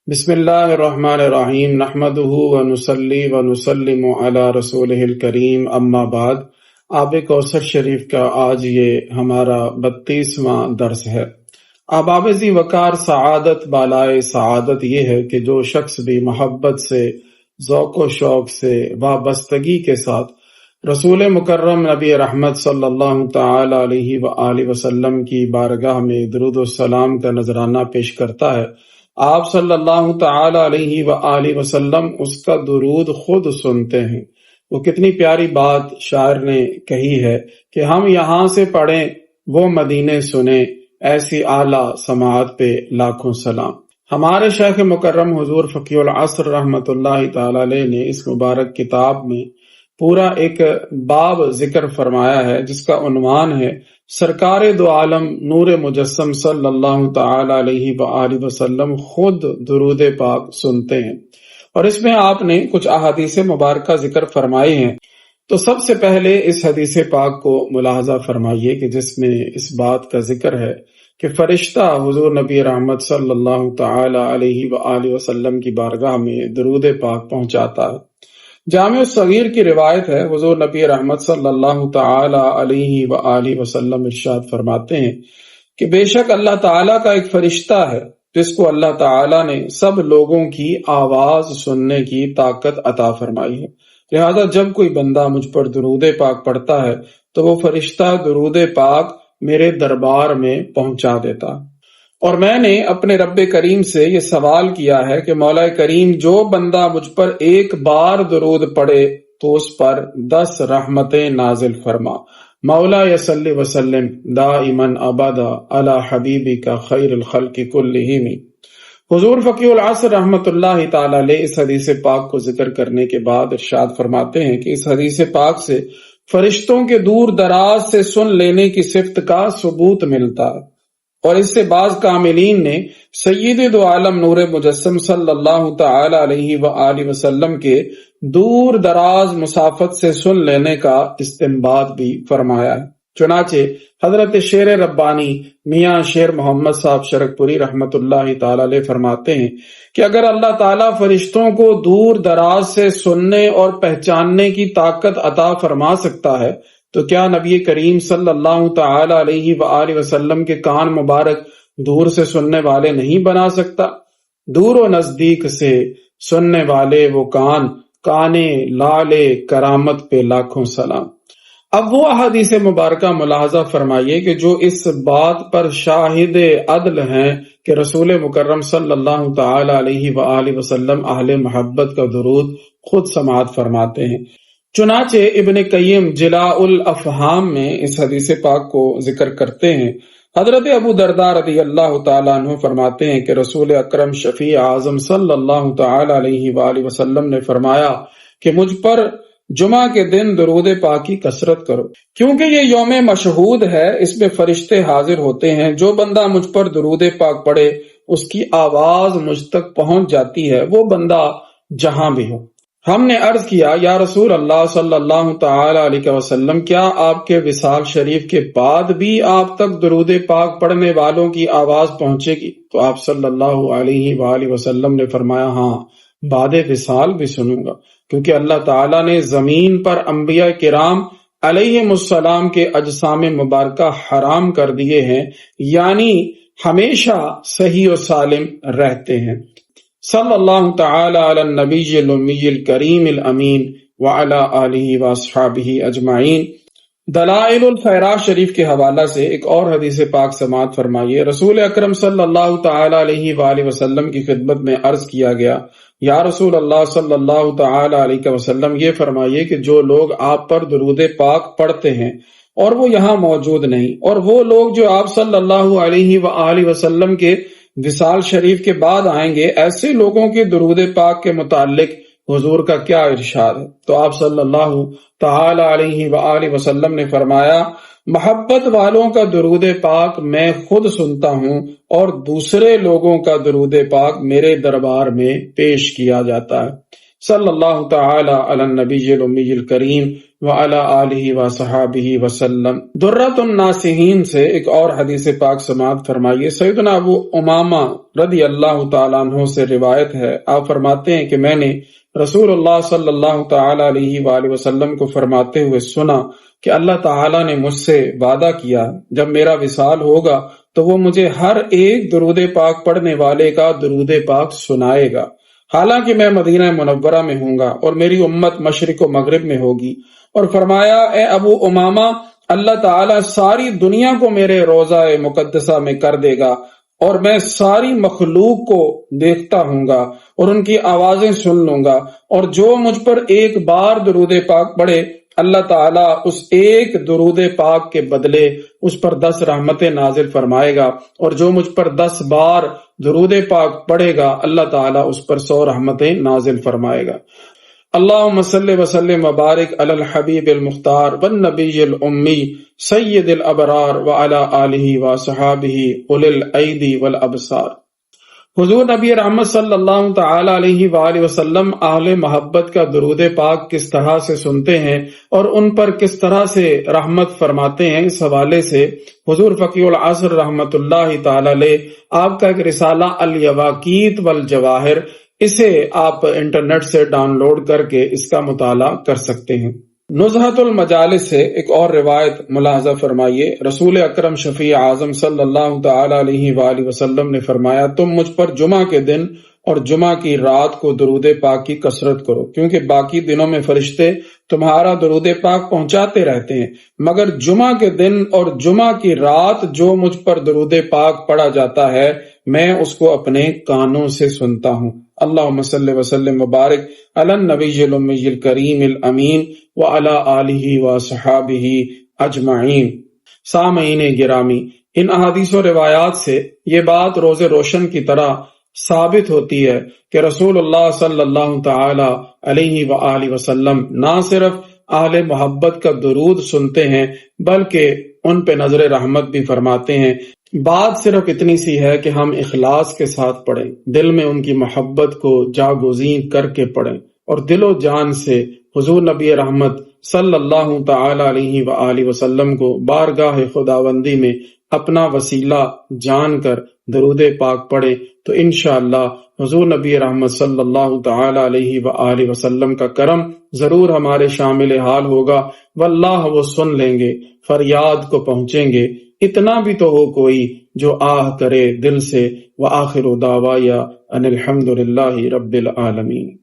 بسم اللہ الرحمن الرحیم نحمدہ ونصلی ونسلم علی رسولہ الکریم اما بعد۔ آب کوثر شریف کا آج یہ ہمارا 32واں درس ہے۔ آباب ذی وقار سعادت بالائے سعادت یہ ہے کہ جو شخص بھی محبت سے، ذوق و شوق سے، وابستگی کے ساتھ رسول مکرم نبی رحمت صلی اللہ تعالی علیہ وآلہ وسلم کی بارگاہ میں درود و سلام کا نذرانہ پیش کرتا ہے، آپ صلی اللہ تعالی علیہ وآلہ وسلم اس کا درود خود سنتے ہیں۔ وہ کتنی پیاری بات شاعر نے کہی ہے کہ ہم یہاں سے پڑھیں وہ مدینے سنیں، ایسی اعلیٰ سماعت پہ لاکھوں سلام۔ ہمارے شیخ مکرم حضور فقیہ العصر رحمت اللہ تعالی علیہ نے اس مبارک کتاب میں پورا ایک باب ذکر فرمایا ہے جس کا عنوان ہے سرکار دو عالم نور مجسم صلی اللہ تعالی علیہ وآلہ وسلم خود درود پاک سنتے ہیں، اور اس میں آپ نے کچھ احادیث مبارکہ ذکر فرمائے ہیں۔ تو سب سے پہلے اس حدیث پاک کو ملاحظہ فرمائیے کہ جس میں اس بات کا ذکر ہے کہ فرشتہ حضور نبی رحمت صلی اللہ تعالی علیہ وآلہ وسلم کی بارگاہ میں درود پاک پہنچاتا ہے۔ جامع الصغیر کی روایت ہے، حضور نبی رحمت صلی اللہ تعالی علیہ وآلہ وسلم ارشاد فرماتے ہیں کہ بے شک اللہ تعالیٰ کا ایک فرشتہ ہے جس کو اللہ تعالیٰ نے سب لوگوں کی آواز سننے کی طاقت عطا فرمائی ہے، لہذا جب کوئی بندہ مجھ پر درود پاک پڑھتا ہے تو وہ فرشتہ درود پاک میرے دربار میں پہنچا دیتا۔ اور میں نے اپنے رب کریم سے یہ سوال کیا ہے کہ مولا کریم جو بندہ مجھ پر ایک بار درود پڑھے تو اس پر 10 رحمتیں نازل فرما۔ مولا یصلی وسلم دائما ابدا علی حبیبک خیر الخلق کلہم۔ حضور فقیہ العصر رحمت اللہ تعالی علیہ اس حدیث پاک کو ذکر کرنے کے بعد ارشاد فرماتے ہیں کہ اس حدیث پاک سے فرشتوں کے دور دراز سے سن لینے کی صفت کا ثبوت ملتا ہے، اور اس سے بعض کاملین نے سید دو عالم نور مجسم صلی اللہ تعالی علیہ وآلہ وسلم کے دور دراز مسافت سے سن لینے کا استنباط بھی فرمایا ہے۔ چنانچہ حضرت شیر ربانی میاں شیر محمد صاحب شرک پوری رحمت اللہ تعالی علیہ فرماتے ہیں کہ اگر اللہ تعالیٰ فرشتوں کو دور دراز سے سننے اور پہچاننے کی طاقت عطا فرما سکتا ہے تو کیا نبی کریم صلی اللہ تعالی علیہ وآلہ وسلم کے کان مبارک دور سے سننے والے نہیں بنا سکتا؟ دور و نزدیک سے سننے والے وہ کانے لالے کرامت پہ لاکھوں سلام۔ اب وہ احادیث مبارکہ ملاحظہ فرمائیے کہ جو اس بات پر شاہد عدل ہیں کہ رسول مکرم صلی اللہ تعالی علیہ وآلہ وسلم اہل محبت کا درود خود سماعت فرماتے ہیں۔ چنانچہ ابن قیم جلاء الافہام میں اس حدیث پاک کو ذکر کرتے ہیں۔ حضرت ابو درداء رضی اللہ تعالیٰ عنہ فرماتے ہیں کہ رسول اکرم شفیع اعظم صلی اللہ تعالی علیہ وآلہ وسلم نے فرمایا کہ مجھ پر جمعہ کے دن درود پاک کی کثرت کرو، کیونکہ یہ یوم مشہود ہے، اس میں فرشتے حاضر ہوتے ہیں، جو بندہ مجھ پر درود پاک پڑھے اس کی آواز مجھ تک پہنچ جاتی ہے، وہ بندہ جہاں بھی ہو۔ ہم نے عرض کیا یا رسول اللہ صلی اللہ تعالی علیہ وسلم کیا آپ کے وصال شریف کے بعد بھی آپ تک درود پاک پڑھنے والوں کی آواز پہنچے گی؟ تو آپ صلی اللہ علیہ وآلہ وسلم نے فرمایا ہاں، بعد وصال بھی سنوں گا، کیونکہ اللہ تعالیٰ نے زمین پر انبیاء کرام علیہم السلام کے اجسام مبارکہ حرام کر دیے ہیں، یعنی ہمیشہ صحیح و سالم رہتے ہیں۔ صلی اللہ تعالی علی النبی الامی الکریم الامین وعلی آلہ واصحابہ اجمعین۔ دلائل الخیرات شریف کے حوالہ سے ایک اور حدیث پاک سماعت فرمائیے۔ رسول اکرم صلی اللہ تعالی علیہ وآلہ وسلم کی خدمت میں عرض کیا گیا یا رسول اللہ صلی اللہ تعالی علیہ وسلم یہ فرمائیے کہ جو لوگ آپ پر درود پاک پڑھتے ہیں اور وہ یہاں موجود نہیں، اور وہ لوگ جو آپ صلی اللہ علیہ وآلہ وسلم کے وصال شریف کے بعد آئیں گے، ایسے لوگوں کے درود پاک کے متعلق حضور کا کیا ارشاد ہے؟ تو آپ صلی اللہ تعالی علیہ وآلہ وسلم نے فرمایا محبت والوں کا درود پاک میں خود سنتا ہوں اور دوسرے لوگوں کا درود پاک میرے دربار میں پیش کیا جاتا ہے۔ صلی اللہ تعالی علی النبی الامی الکریم وعلی آلہ وصحابہ وسلم۔ درۃ الناصحین سے ایک اور حدیث پاک سماعت فرمائیے۔ سیدنا ابو امامہ رضی اللہ تعالیٰ عنہ سے روایت ہے، آپ فرماتے ہیں کہ میں نے رسول اللہ صلی اللہ تعالی علیہ وآلہ وسلم کو فرماتے ہوئے سنا کہ اللہ تعالیٰ نے مجھ سے وعدہ کیا جب میرا وصال ہوگا تو وہ مجھے ہر ایک درود پاک پڑھنے والے کا درود پاک سنائے گا، حالانکہ میں مدینہ منورہ میں ہوں گا اور میری امت مشرق و مغرب میں ہوگی۔ اور فرمایا، اے ابو امامہ، اللہ تعالیٰ ساری دنیا کو میرے روضہ مقدسہ میں کر دے گا اور میں ساری مخلوق کو دیکھتا ہوں گا اور ان کی آوازیں سن لوں گا، اور جو مجھ پر ایک بار درود پاک پڑھے اللہ تعالیٰ اس ایک درود پاک کے بدلے اس پر 10 رحمتیں نازل فرمائے گا، اور جو مجھ پر 10 بار درود پاک پڑھے گا اللہ تعالیٰ اس پر 100 رحمتیں نازل فرمائے گا۔ اللہم صلی وسلم وبارک علی الحبیب المختار والنبی الامی سید الابرار وعلی آلہ وصحابہ اولی الایدی والابصار۔ حضور نبی رحمت صلی اللہ تعالی علیہ وآلہ وسلم اہل محبت کا درود پاک کس طرح سے سنتے ہیں اور ان پر کس طرح سے رحمت فرماتے ہیں، اس حوالے سے حضور فقیہ العصر رحمت اللہ تعالی علیہ آپ کا ایک رسالہ الیواقیت والجواہر، اسے آپ انٹرنیٹ سے ڈاؤن لوڈ کر کے اس کا مطالعہ کر سکتے ہیں۔ نزہۃ المجالس سے ایک اور روایت ملاحظہ فرمائیے۔ رسول اکرم شفیع اعظم صلی اللہ تعالی علیہ وآلہ وسلم نے فرمایا، تم مجھ پر جمعہ کے دن اور جمعہ کی رات کو درود پاک کی کثرت کرو، کیونکہ باقی دنوں میں فرشتے تمہارا درود پاک پہنچاتے رہتے ہیں، مگر جمعہ کے دن اور جمعہ کی رات جو مجھ پر درود پاک پڑھا جاتا ہے میں اس کو اپنے کانوں سے سنتا ہوں۔ اللہم صلی وسلم وبارک علی النبی الامی الکریم الامین وعلی آلہ وصحابہ اجمعین۔ سامعین گرامی، ان احادیث و روایات سے یہ بات روز روشن کی طرح ثابت ہوتی ہے کہ رسول اللہ صلی اللہ تعالی علیہ وآلہ وسلم نہ صرف اہل محبت کا درود سنتے ہیں بلکہ ان پہ نظر رحمت بھی فرماتے ہیں۔ بات صرف اتنی سی ہے کہ ہم اخلاص کے ساتھ پڑھیں، دل میں ان کی محبت کو جاگزین کر کے پڑھیں اور دل و جان سے حضور نبی رحمت صلی اللہ تعالی علیہ وآلہ وسلم کو بارگاہ خداوندی میں اپنا وسیلہ جان کر درود پاک پڑھیں تو انشاءاللہ حضور نبی رحمت صلی اللہ تعالی علیہ وآلہ وسلم کا کرم ضرور ہمارے شامل حال ہوگا، واللہ وہ سن لیں گے، فریاد کو پہنچیں گے۔ اتنا بھی تو ہو کوئی جو آہ کرے دل سے۔ وآخر دعوایا ان الحمد للہ رب العالمین۔